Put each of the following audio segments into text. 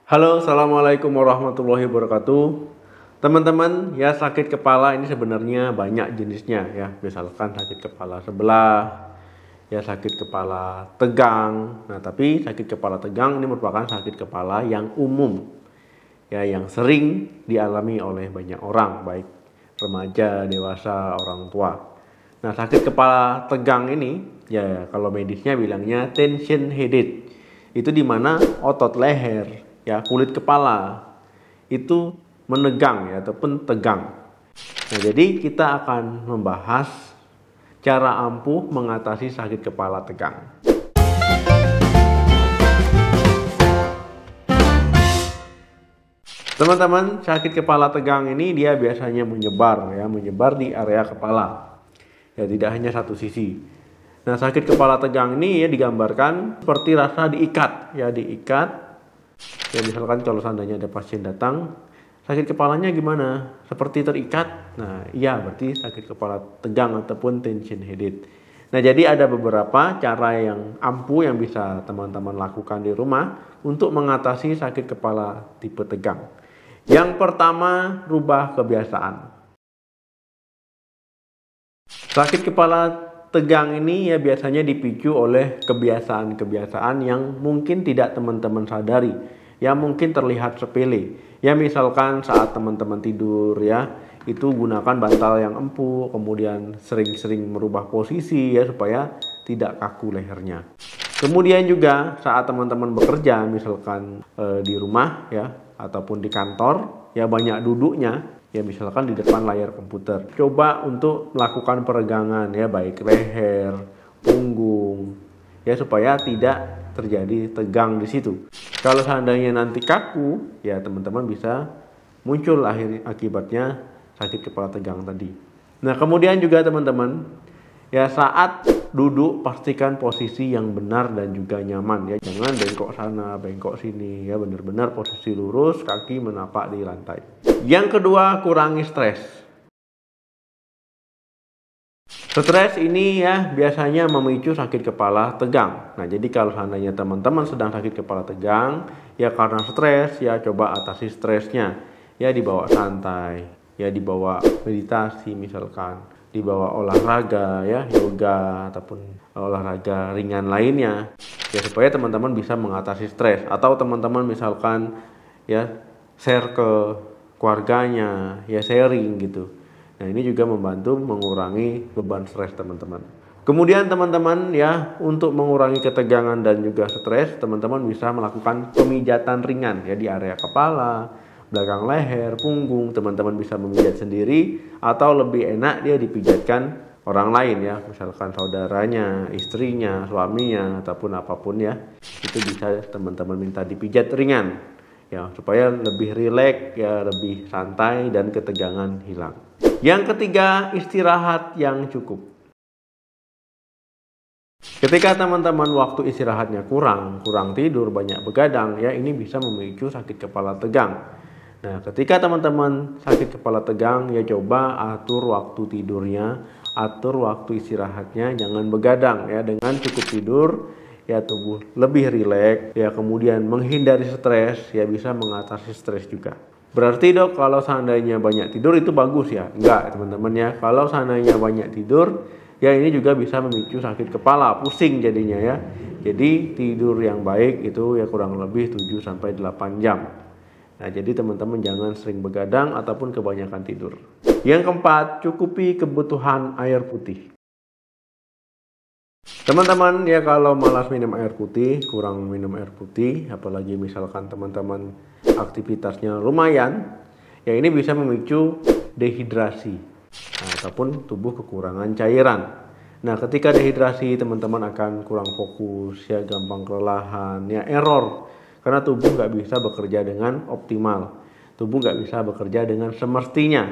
Halo, assalamualaikum warahmatullahi wabarakatuh. Teman-teman, ya sakit kepala ini sebenarnya banyak jenisnya ya. Misalkan sakit kepala sebelah, ya sakit kepala tegang. Nah, tapi sakit kepala tegang ini merupakan sakit kepala yang umum, ya yang sering dialami oleh banyak orang, baik remaja, dewasa, orang tua. Nah, sakit kepala tegang ini, ya kalau medisnya bilangnya tension headache. Itu dimana otot leher, ya kulit kepala itu menegang ya ataupun tegang. Nah, jadi kita akan membahas cara ampuh mengatasi sakit kepala tegang. Teman-teman, sakit kepala tegang ini dia biasanya menyebar di area kepala. Ya, tidak hanya satu sisi. Nah, sakit kepala tegang ini ya digambarkan seperti rasa diikat, ya diikat. Ya misalkan kalau seandainya ada pasien datang, sakit kepalanya gimana? Seperti terikat. Nah, iya berarti sakit kepala tegang ataupun tension headache. Nah, jadi ada beberapa cara yang ampuh yang bisa teman-teman lakukan di rumah untuk mengatasi sakit kepala tipe tegang. Yang pertama, rubah kebiasaan. Sakit kepala tegang ini ya biasanya dipicu oleh kebiasaan-kebiasaan yang mungkin tidak teman-teman sadari, yang mungkin terlihat sepele. Ya misalkan saat teman-teman tidur ya, itu gunakan bantal yang empuk, kemudian sering-sering merubah posisi ya supaya tidak kaku lehernya. Kemudian juga saat teman-teman bekerja misalkan di rumah ya ataupun di kantor ya banyak duduknya ya misalkan di depan layar komputer. Coba untuk melakukan peregangan ya baik leher, punggung ya supaya tidak terjadi tegang di situ. Kalau seandainya nanti kaku ya teman-teman bisa muncul akibatnya sakit kepala tegang tadi. Nah, kemudian juga teman-teman ya saat duduk pastikan posisi yang benar dan juga nyaman ya. Jangan bengkok sana, bengkok sini ya, benar-benar posisi lurus, kaki menapak di lantai. Yang kedua, kurangi stres. Stres ini ya biasanya memicu sakit kepala tegang. Nah, jadi kalau seandainya teman-teman sedang sakit kepala tegang ya karena stres ya coba atasi stresnya. Ya dibawa santai, ya dibawa meditasi misalkan, dibawa olahraga ya, yoga ataupun olahraga ringan lainnya ya supaya teman-teman bisa mengatasi stres. Atau teman-teman misalkan ya share ke keluarganya ya, sharing gitu. Nah, ini juga membantu mengurangi beban stres teman-teman. Kemudian teman-teman ya untuk mengurangi ketegangan dan juga stres, teman-teman bisa melakukan pemijatan ringan ya di area kepala, belakang leher, punggung. Teman-teman bisa memijat sendiri atau lebih enak dia dipijatkan orang lain ya, misalkan saudaranya, istrinya, suaminya ataupun apapun ya. Itu bisa teman-teman minta dipijat ringan ya supaya lebih rileks ya, lebih santai dan ketegangan hilang. Yang ketiga, istirahat yang cukup. Ketika teman-teman waktu istirahatnya kurang tidur, banyak begadang ya, ini bisa memicu sakit kepala tegang. Nah, ketika teman-teman sakit kepala tegang ya coba atur waktu tidurnya, atur waktu istirahatnya, jangan begadang ya. Dengan cukup tidur ya tubuh lebih rileks ya, kemudian menghindari stres ya, bisa mengatasi stres juga. Berarti dok kalau seandainya banyak tidur itu bagus ya? Enggak teman-teman ya, kalau seandainya banyak tidur ya ini juga bisa memicu sakit kepala, pusing jadinya ya. Jadi tidur yang baik itu ya kurang lebih 7-8 jam. Nah, jadi teman-teman jangan sering begadang ataupun kebanyakan tidur. Yang keempat, cukupi kebutuhan air putih. Teman-teman ya kalau malas minum air putih, kurang minum air putih, apalagi misalkan teman-teman aktivitasnya lumayan, ya ini bisa memicu dehidrasi ataupun tubuh kekurangan cairan. Nah, ketika dehidrasi teman-teman akan kurang fokus ya, gampang kelelahan ya, error karena tubuh nggak bisa bekerja dengan optimal, tubuh nggak bisa bekerja dengan semestinya.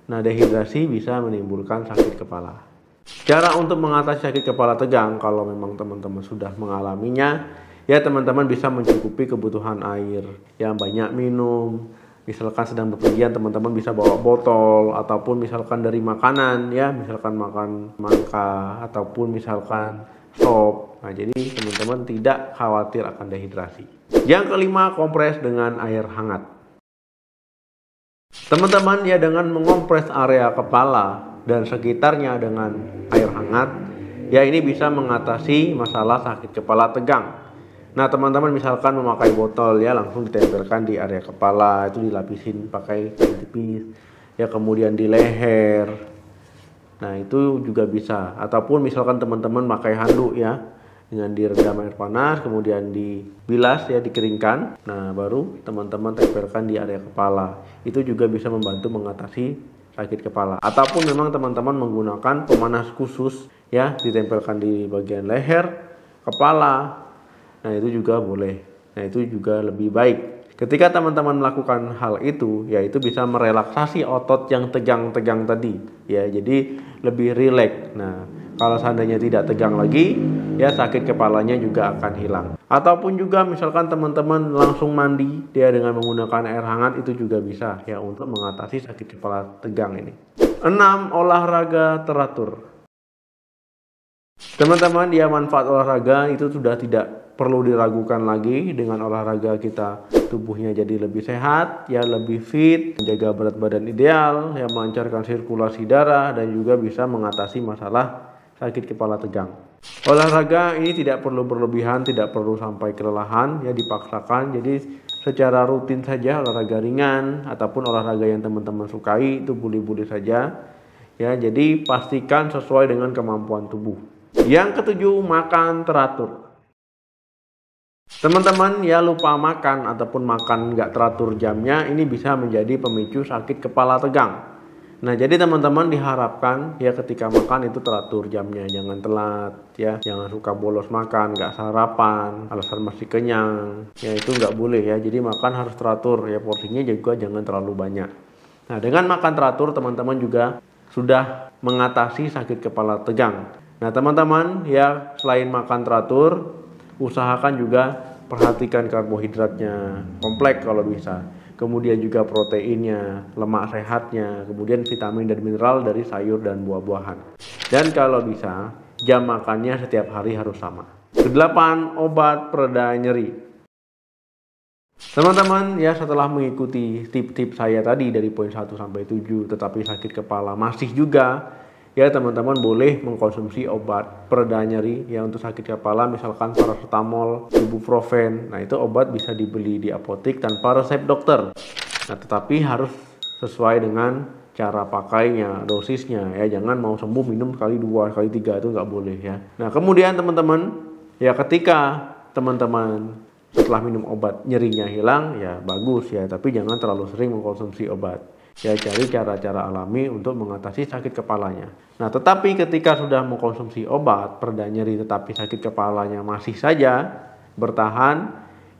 Nah, dehidrasi bisa menimbulkan sakit kepala. Cara untuk mengatasi sakit kepala tegang kalau memang teman-teman sudah mengalaminya, ya teman-teman bisa mencukupi kebutuhan air yang banyak minum. Misalkan sedang bepergian teman-teman bisa bawa botol ataupun misalkan dari makanan ya, misalkan makan mangga ataupun misalkan sop Nah, jadi teman-teman tidak khawatir akan dehidrasi. Yang kelima, kompres dengan air hangat. Teman-teman, ya dengan mengompres area kepala dan sekitarnya dengan air hangat, ya ini bisa mengatasi masalah sakit kepala tegang. Nah, teman-teman misalkan memakai botol, ya langsung ditempelkan di area kepala, itu dilapisin pakai kain tipis, ya kemudian di leher. Nah, itu juga bisa. Ataupun misalkan teman-teman pakai handuk, ya dengan direndam air panas, kemudian dibilas, ya dikeringkan. Nah, baru teman-teman tempelkan di area kepala. Itu juga bisa membantu mengatasi sakit kepala. Ataupun memang teman-teman menggunakan pemanas khusus, ya ditempelkan di bagian leher, kepala. Nah, itu juga boleh. Nah, itu juga lebih baik. Ketika teman-teman melakukan hal itu, ya itu bisa merelaksasi otot yang tegang-tegang tadi, ya jadi lebih rileks. Nah, kalau seandainya tidak tegang lagi, ya sakit kepalanya juga akan hilang. Ataupun juga misalkan teman-teman langsung mandi, dia dengan menggunakan air hangat, itu juga bisa ya untuk mengatasi sakit kepala tegang ini. 6. Olahraga teratur. Teman-teman, ya manfaat olahraga itu sudah tidak perlu diragukan lagi. Dengan olahraga kita tubuhnya jadi lebih sehat, ya lebih fit, menjaga berat badan ideal, ya melancarkan sirkulasi darah, dan juga bisa mengatasi masalah sakit kepala tegang. Olahraga ini tidak perlu berlebihan, tidak perlu sampai kelelahan, ya dipaksakan. Jadi secara rutin saja, olahraga ringan ataupun olahraga yang teman-teman sukai itu boleh-boleh saja. Ya, jadi pastikan sesuai dengan kemampuan tubuh. Yang ketujuh, makan teratur. Teman-teman, ya lupa makan ataupun makan nggak teratur jamnya, ini bisa menjadi pemicu sakit kepala tegang. Nah, jadi teman-teman diharapkan ya ketika makan itu teratur jamnya, jangan telat, ya jangan suka bolos makan, nggak sarapan, alasan masih kenyang, ya itu nggak boleh ya. Jadi makan harus teratur, ya porsinya juga jangan terlalu banyak. Nah, dengan makan teratur teman-teman juga sudah mengatasi sakit kepala tegang. Nah, teman-teman ya selain makan teratur, usahakan juga perhatikan karbohidratnya kompleks kalau bisa. Kemudian juga proteinnya, lemak sehatnya, kemudian vitamin dan mineral dari sayur dan buah-buahan. Dan kalau bisa, jam makannya setiap hari harus sama. 8. Obat pereda nyeri. Teman-teman, ya setelah mengikuti tip-tip saya tadi dari poin 1 sampai 7, tetapi sakit kepala masih juga, ya teman-teman boleh mengkonsumsi obat pereda nyeri ya untuk sakit kepala, misalkan paracetamol, ibuprofen. Nah, itu obat bisa dibeli di apotek tanpa resep dokter. Nah, tetapi harus sesuai dengan cara pakainya, dosisnya ya. Jangan mau sembuh minum kali 2, kali 3, itu nggak boleh ya. Nah, kemudian teman-teman, ya ketika teman-teman setelah minum obat nyerinya hilang, ya bagus ya, tapi jangan terlalu sering mengkonsumsi obat. Ya cari cara-cara alami untuk mengatasi sakit kepalanya. Nah, tetapi ketika sudah mengkonsumsi obat pereda nyeri tetapi sakit kepalanya masih saja bertahan,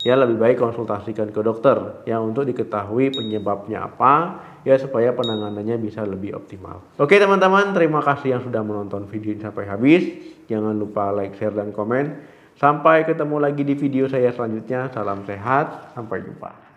ya lebih baik konsultasikan ke dokter ya untuk diketahui penyebabnya apa, ya supaya penanganannya bisa lebih optimal. Oke teman-teman, terima kasih yang sudah menonton video ini sampai habis. Jangan lupa like, share, dan komen. Sampai ketemu lagi di video saya selanjutnya. Salam sehat, sampai jumpa.